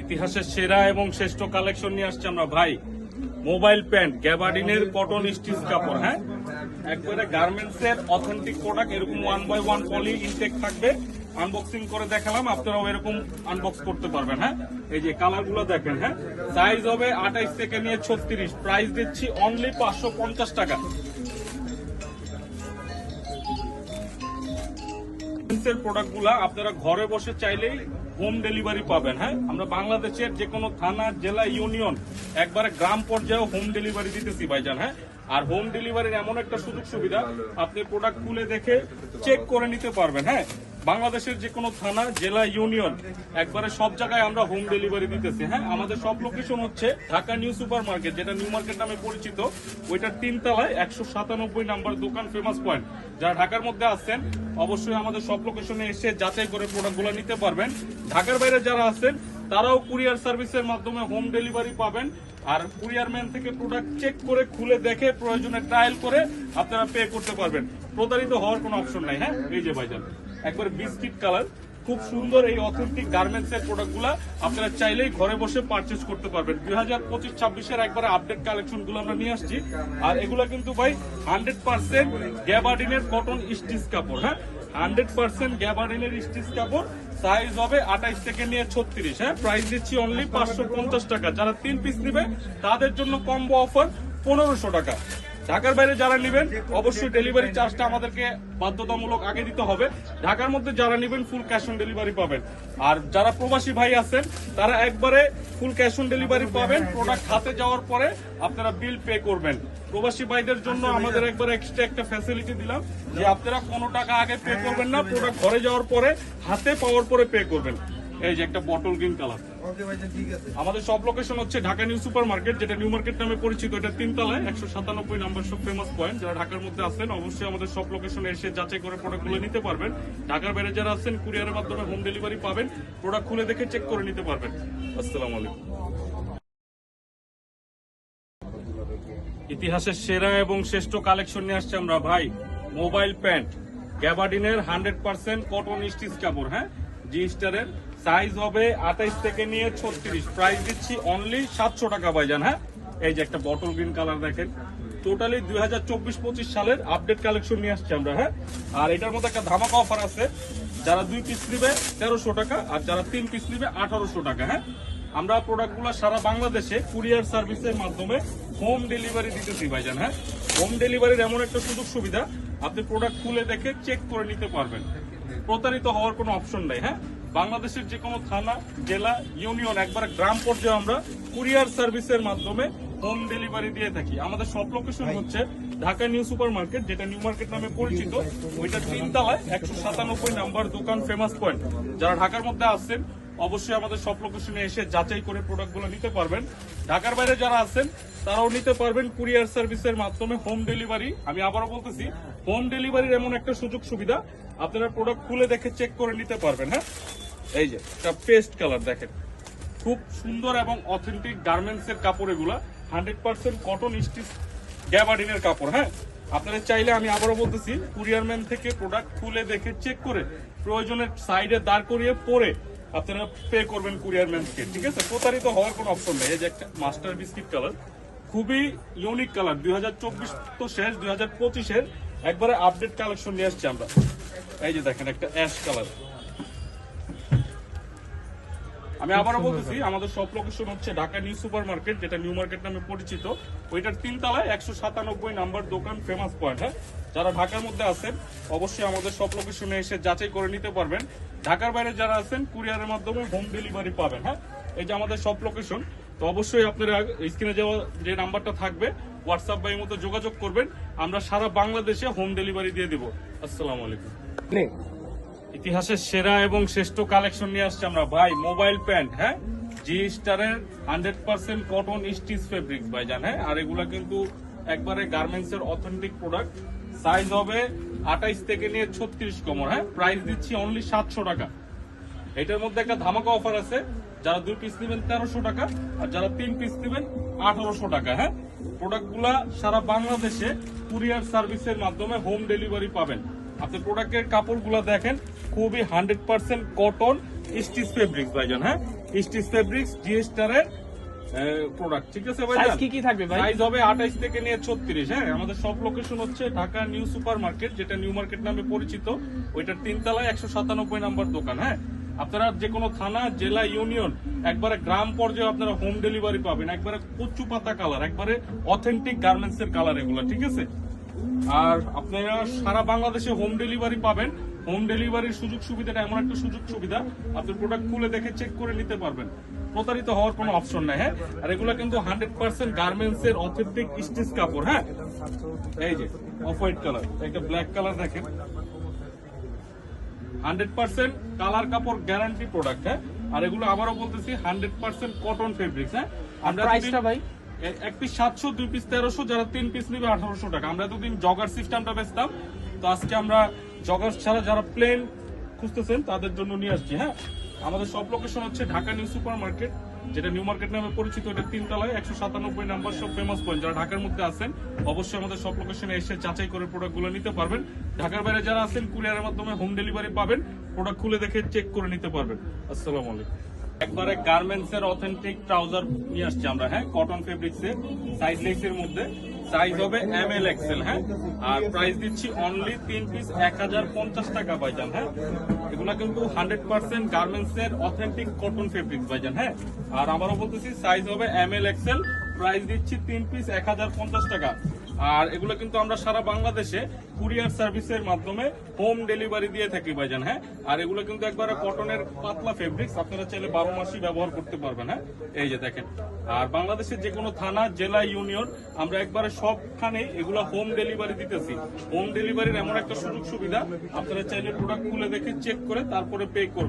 ইতিহাসের সেরা এবং শ্রেষ্ঠ কালেকশন নিয়ে আসছি আমরা ভাই। মোবাইল প্যান্ট গ্যাবার্ডিনের কটন স্টিচ কাপড়, হ্যাঁ একবারে গার্মেন্টস এর অথেন্টিক প্রোডাক্ট। এরকম 1x1 পলি ইনটেক থাকবে। আনবক্সিং করে দেখালাম, আপনারাও এরকম আনবক্স করতে পারবেন। হ্যাঁ এই যে কালার গুলো দেখেন। হ্যাঁ সাইজ হবে 28 থেকে নিয়ে 36। প্রাইস দিচ্ছি অনলি 550 টাকা। প্রোডাক্ট গুলা আপনারা ঘরে বসে চাইলেই হোম ডেলিভারি পাবেন। হ্যাঁ আমরা বাংলাদেশের যে কোনো থানা, জেলা, ইউনিয়ন, একবারে গ্রাম পর্যায়ে হোম ডেলিভারি দিতেছি ভাইজান। হ্যাঁ আর হোম ডেলিভারির এমন একটা সুযোগ সুবিধা, আপনি প্রোডাক্ট খুলে দেখে চেক করে নিতে পারবেন। হ্যাঁ বাংলাদেশের যে কোনো থানা, জেলা, ইউনিয়ন, একবারে সব জায়গায় আমরা হোম ডেলিভারি দিতেছি। হ্যাঁ আমাদের সব লোকেশন হচ্ছে ঢাকা নিউ সুপার মার্কেট, যেটা নিউ মার্কেট নামে পরিচিত, ওইটার 3 তলায় 197 নাম্বার দোকান, ফেমাস পয়েন্ট। যারা ঢাকার মধ্যে আসছেন অবশ্যই আমাদের সব লোকেশনে এসে যাচাই করে প্রোডাক্টগুলো নিতে পারবেন। ঢাকার বাইরে যারা আছেন তারাও কুরিয়ার সার্ভিসের মাধ্যমে হোম ডেলিভারি পাবেন। আর কুরিয়ার ম্যান থেকে প্রোডাক্ট চেক করে খুলে দেখে প্রয়োজনে ট্রায়াল করে আপনারা পে করতে পারবেন। প্রতারিত হওয়ার কোনো অপশন নাই। হ্যাঁ এই যে ভাইজান একবার বিস্কিট কালার, খুব সুন্দর এই অথেন্টিক গার্মেন্টস এর প্রোডাক্ট গুলা আপনারা চাইলেই ঘরে বসে পারচেজ করতে পারবেন। 2025-26 একবারে আপডেট কালেকশন গুলো আমরা নিয়ে আসছি। আর এগুলা কিন্তু ভাই 100% গ্যাবার্ডিনের কটন স্টিচ কাপড়। হ্যাঁ 100% গ্যাবার্ডিনের স্টিচ কাপড়। সাইজ হবে 28 থেকে নিয়ে 36। হ্যাঁ প্রাইস দিচ্ছি অনলি 550 টাকা। যারা 3 পিস নিবে তাদের জন্য কম্বো অফার 1500 টাকা। ঢাকার বাইরে যারা নেবেন অবশ্যই ডেলিভারি চার্জটা আমাদেরকে বাধ্যতামূলক আগে দিতে হবে। ঢাকার মধ্যে যারা নেবেন ফুল ক্যাশ অন ডেলিভারি পাবেন। আর যারা প্রবাসী ভাই আছেন তারা একবারে ফুল ক্যাশ অন ডেলিভারি পাবেন। প্রোডাক্ট হাতে যাওয়ার পরে আপনারা বিল পে করবেন। প্রবাসী ভাইদের জন্য আমাদের একবার এক্সট্রা একটা ফ্যাসিলিটি দিলাম যে আপনারা কোনো টাকা আগে পে করবেন না, প্রোডাক্ট ঘরে যাওয়ার পরে হাতে পাওয়ার পরে পে করবেন। এই যে একটা বটল গ্রিন কালার। আমাদের সব লোকেশন হচ্ছে ঢাকা নিউ সুপার মার্কেট, যেটা নিউ মার্কেট নামে পরিচিত, এটা 3 তলায় 197 নাম্বার সব ফেমাস পয়েন্ট। যারা ঢাকার মধ্যে আছেন অবশ্যই আমাদের সব লোকেশনে এসে যাচাই করে প্রোডাক্টগুলো নিতে পারবেন। ঢাকার বাইরে যারা আছেন কুরিয়ারের মাধ্যমে হোম ডেলিভারি পাবেন। প্রোডাক্ট খুলে দেখে চেক করে নিতে পারবেন। আসসালামু আলাইকুম। ইতিহাসের সেরা এবং শ্রেষ্ঠ কালেকশন নিয়ে আসছে আমরা ভাই। মোবাইল প্যান্ট গ্যাবার্ডিনের 100% কটন স্টিচ কাপড়। হ্যাঁ জি স্টারের সাইজ হবে 28 থেকে নিয়ে 36। প্রাইস দিচ্ছি অনলি 700 টাকা ভাইজান। হ্যাঁ এই যে একটা বটল গ্রিন কালার দেখেন। টোটালি 2024-25 সালের আপডেট কালেকশন নিয়ে আসছি আমরা। হ্যাঁ আর এটার মধ্যে একটা ধামাকা অফার আছে। যারা 2 পিস নিবে 1300 টাকা, আর যারা 3 পিস নিবে 1800 টাকা। হ্যাঁ আমরা প্রোডাক্টগুলো সারা বাংলাদেশে কুরিয়ার সার্ভিসের মাধ্যমে হোম ডেলিভারি দিতেছি ভাইজান। হ্যাঁ হোম ডেলিভারির এমন একটা সুযোগ সুবিধা, আপনি প্রোডাক্ট খুলে দেখে চেক করে নিতে পারবেন। প্রতারিত হওয়ার কোনো অপশন নাই। হ্যাঁ বাংলাদেশের যে কোনো থানা, জেলা, ইউনিয়ন, একবার গ্রাম পর্যায়ে আমরা কুরিয়ার সার্ভিসের মাধ্যমে হোম ডেলিভারি দিয়ে থাকি। আমাদের সব লোকেশন হচ্ছে ঢাকা নিউ সুপার মার্কেট, যেটা নিউ মার্কেট নামে পরিচিত, ওইটা 3 তলায় 197 নাম্বার দোকান, ফেমাস পয়েন্ট। যারা ঢাকার মধ্যে আসছেন অবশ্যই আমাদের সব লোকেশনে এসে যাচাই করে প্রোডাক্টগুলো নিতে পারবেন। ঢাকার বাইরে যারা আছেন তারাও নিতে পারবেন কুরিয়ার সার্ভিসের মাধ্যমে হোম ডেলিভারি। আমি আবারও বলতেছি, হোম ডেলিভারির এমন একটা সুযোগ সুবিধা, আপনারা প্রোডাক্ট খুলে দেখে চেক করে নিতে পারবেন। হ্যাঁ এই যে একটা পেস্ট কালার দেখেন, খুব সুন্দর এবং অথেন্টিক গার্মেন্টস এর কাপড়। এগুলা 100% কটন স্টিচ গ্যাবার্ডিনের কাপড়। হ্যাঁ আপনারা চাইলে, আমি আবারও বলতেছি, কুরিয়ার ম্যান থেকে প্রোডাক্ট খুলে দেখে চেক করে প্রয়োজনের সাইডে দাঁড় করিয়ে পরে আপনারা পে করবেন কুরিয়ার ম্যানকে। ঠিক আছে, প্রতারিত হওয়ার কোনো অপশন নেই। এই যে একটা মাস্টার বিস্কিট কালার, খুবই ইউনিক কালার। 2024 তো শেষ, 2025-এর একবারে আপডেট কালেকশন নিয়ে আসছি আমরা। এই যে দেখেন একটা অ্যাশ কালার। আমি আবারও বলতেছি, আমাদের সব লোকেশন হচ্ছে ঢাকা নিউ সুপার মার্কেট, যেটা নিউ মার্কেট নামে পরিচিত, ওইটার 3 তলায় 197 নাম্বার দোকান, ফেমাস পয়েন্ট। হ্যাঁ যারা ঢাকার মধ্যে আছেন অবশ্যই আমাদের সব লোকেশনে এসে যাচাই করে নিতে পারবেন। ঢাকার বাইরে যারা আছেন কুরিয়ারের মাধ্যমে হোম ডেলিভারি পাবেন। হ্যাঁ এই যে আমাদের সব লোকেশন। তো অবশ্যই আপনারা স্ক্রিনে যাওয়া যে নাম্বারটা থাকবে হোয়াটসঅ্যাপ বা মতো যোগাযোগ করবেন। আমরা সারা বাংলাদেশে হোম ডেলিভারি দিয়ে দিব। আসসালামু আলাইকুম। ইতিহাসের সেরা এবং শ্রেষ্ঠ কালেকশন নিয়ে আসছে আমরা ভাই। মোবাইল প্যান্ট, হ্যাঁ জি স্টারের 100% কটন স্টিচ ফেব্রিক্স ভাইজান। হ্যাঁ আর এগুলা কিন্তু একবারে গার্মেন্টস এর অথেন্টিক প্রোডাক্ট। সাইজ হবে 28 থেকে নিয়ে 36 কমর। হ্যাঁ প্রাইস দিচ্ছি অনলি 700 টাকা। এটার মধ্যে একটা ধামাকা অফার আছে। যারা 2 পিস নেবেন 1300 টাকা, আর যারা 3 পিস নেবেন 1800 টাকা। হ্যাঁ প্রোডাক্টগুলা সারা বাংলাদেশে কুরিয়ার সার্ভিসের মাধ্যমে হোম ডেলিভারি পাবেন। আপনি প্রোডাক্টের কাপড়গুলো দেখেন, খুবই 100% কটন স্টিচ ফেব্রিক্স ভাইজান। হ্যাঁ স্টিচ ফেব্রিক্স জিএস্টারের প্রোডাক্ট, ঠিক আছে ভাই? সাইজ কি থাকবে ভাই? সাইজ হবে 28 থেকে নিয়ে 36। হ্যাঁ, আমাদের সব লোকেশন হচ্ছে ঢাকা নিউ সুপার মার্কেট, যেটা নিউ মার্কেট নামে পরিচিত, ওইটার 3 তলায় 197 নাম্বার দোকান। হ্যাঁ, আপনারা যে কোনো থানা, জেলা, ইউনিয়ন, একবারে গ্রাম পর্যায়ে আপনারা হোম ডেলিভারি পাবেন। একবারে কচু পাতা কালার, একবারে অথেন্টিক গার্মেন্টস এর কালার এগুলো, ঠিক আছে? আর আপনারা সারা বাংলাদেশে হোম ডেলিভারি পাবেন। হোম ডেলিভারির সুযোগ সুবিধাটা এমন একটা সুযোগ সুবিধা, আপনি প্রোডাক্ট খুলে দেখে চেক করে নিতে পারবেন। প্রতারিত হওয়ার কোনো অপশন নাই। হ্যাঁ, আর এগুলো কিন্তু 100% গার্মেন্টস এর অথেন্টিক স্টিচ কাপড়। হ্যাঁ, এই যে অফ হোয়াইট কালার, একটা ব্ল্যাক কালার দেখেন, 100% কালার কাপড় গ্যারান্টি প্রোডাক্ট। হ্যাঁ, আর এগুলো আবারও বলতেছি 100% কটন ফেব্রিক্স। হ্যাঁ, আমরা প্রাইসটা ভাই এক পিস 700, 2 পিস 1300, যারা 3 পিস নিবে 1800 টাকা। আমরা এতদিন জগার সিস্টেমটা বেচতাম, তো আজকে আমরা জগার ছাড়া যারা প্লেন খুঁজতেছেন তাদের জন্য নিয়ে আসছি। হ্যাঁ, আমাদের সব লোকেশন হচ্ছে ঢাকা নিউ সুপার মার্কেট, যেটা নিউ মার্কেট নামে পরিচিত, এটা 3 তলায় 197 নাম্বার, সব ফেমাস পয়েন্ট। যারা ঢাকার মধ্যে আছেন অবশ্যই আমাদের সব লোকেশনে এসে যাচাই করে প্রোডাক্টগুলো নিতে পারবেন। ঢাকার বাইরে যারা আছেন কুরিয়ারের মাধ্যমে হোম ডেলিভারি পাবেন, প্রোডাক্ট খুলে দেখে চেক করে নিতে পারবেন। আসসালামু আলাইকুম। একবারে গার্মেন্টস এর অথেন্টিক ট্রাউজার নিয়ে আসছি আমরা। হ্যাঁ, কটন ফেব্রিক্স এর সাইজ লেস এর মধ্যে, সাইজ হবে ML XL। হ্যাঁ, আর প্রাইস দিচ্ছি অনলি 3 পিস 1050 টাকা ভাইজান। হ্যাঁ, এগুলা কিন্তু 100% গার্মেন্টস এর অথেন্টিক কটন ফেব্রিক্স ভাইজান। হ্যাঁ, আর আবারও বলতেছি সাইজ হবে ML XL, প্রাইস দিচ্ছি 3 পিস 1050 টাকা। আর এগুলো কিন্তু আমরা সারা বাংলাদেশে কুরিয়ার সার্ভিসের মাধ্যমে হোম ডেলিভারি দিয়ে থাকি ভাইজান। হ্যাঁ, আর এগুলো কিন্তু একবারে কটনের পাতলা ফেব্রিক্স, আপনারা চাইলে 12 মাসই ব্যবহার করতে পারবেন। হ্যাঁ, এই যে দেখেন। আর বাংলাদেশের যে কোনো থানা, জেলা, ইউনিয়ন, আমরা একবারে সবখানে এগুলো হোম ডেলিভারি দিতেছি। হোম ডেলিভারির এমন একটা সুযোগ সুবিধা, আপনারা চাইলে প্রোডাক্ট খুলে দেখে চেক করে তারপরে পে করবেন।